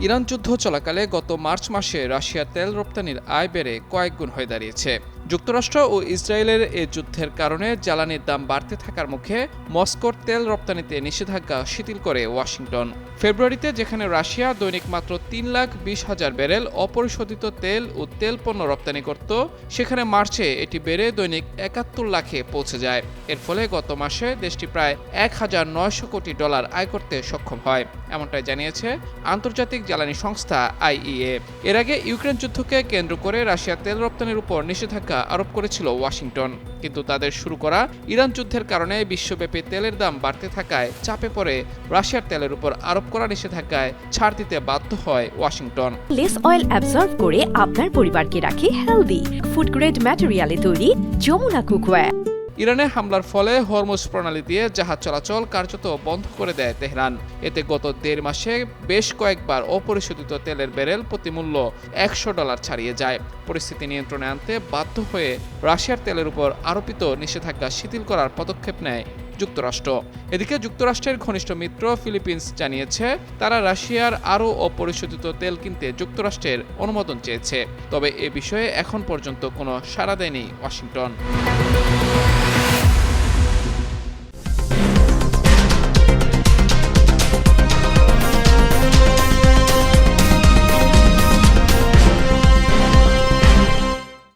Iran যুদ্ধ চলাকালে গত মার্চ মাসে রাশিয়ার তেল রপ্তানির আয় বেড়ে কয়েক গুণ হয়ে দাঁড়িয়েছে। যুক্তরাষ্ট্র ও ইসরায়েলের এ যুদ্ধের কারণে জ্বালানির দাম বাড়তে থাকার মুখে মস্কোর তেল রপ্তানিতে নিষেধাজ্ঞা শিথিল করে ওয়াশিংটন। ফেব্রুয়ারিতে যেখানে রাশিয়া দৈনিক মাত্র 3,20,000 ব্যারেল অপরিশোধিত তেল ও তেল পণ্য রপ্তানি করত, সেখানে মার্চে এটি বেড়ে দৈনিক 71 লাখে পৌঁছে যায়। এর ফলে গত মাসে দেশটি প্রায় $1,900 কোটি আয় করতে সক্ষম হয়, এমনটাই জানিয়েছে আন্তর্জাতিক জ্বালানি সংস্থা IEA। এর আগে ইউক্রেন যুদ্ধকে কেন্দ্র করে রাশিয়া তেল রপ্তানির উপর নিষেধাজ্ঞা আরোপ করেছিল ওয়াশিংটন, কিন্তু তাদের শুরু করা ইরান যুদ্ধের কারণে বিশ্বব্যাপী তেলের দাম বাড়তে থাকায় চাপে পড়ে রাশিয়ার তেলের উপর আরোপ করা নিষেধাজ্ঞায় ছাড় দিতে বাধ্য হয় ওয়াশিংটন। লেস অয়েল অ্যাবজর্ব করে আপনার পরিবারকে রাখে হেলদি। ফুড গ্রেড ম্যাটেরিয়ালে তৈরি যমুনা কুকওয়্যার। ইরানে হামলার ফলে হরমুজ প্রণালী দিয়ে জাহাজ চলাচল কার্যত বন্ধ করে দেয় তেহরান। এতে গত 1.5 মাসে বেশ কয়েকবার অপরিশোধিত তেলের ব্যারেল প্রতিমূল্য $100 ছাড়িয়ে যায়। পরিস্থিতি নিয়ন্ত্রণে আনতে বাধ্য হয়ে রাশিয়ার তেলের উপর আরোপিত নিষেধাজ্ঞা শিথিল করার পদক্ষেপ নেয় যুক্তরাষ্ট্র। এদিকে যুক্তরাষ্ট্রের ঘনিষ্ঠ মিত্র ফিলিপিন্স জানিয়েছে তারা রাশিয়ার আরও অপরিশোধিত তেল কিনতে যুক্তরাষ্ট্রের অনুমোদন চেয়েছে, তবে এ বিষয়ে এখন পর্যন্ত কোনো সাড়া দেয়নি ওয়াশিংটন।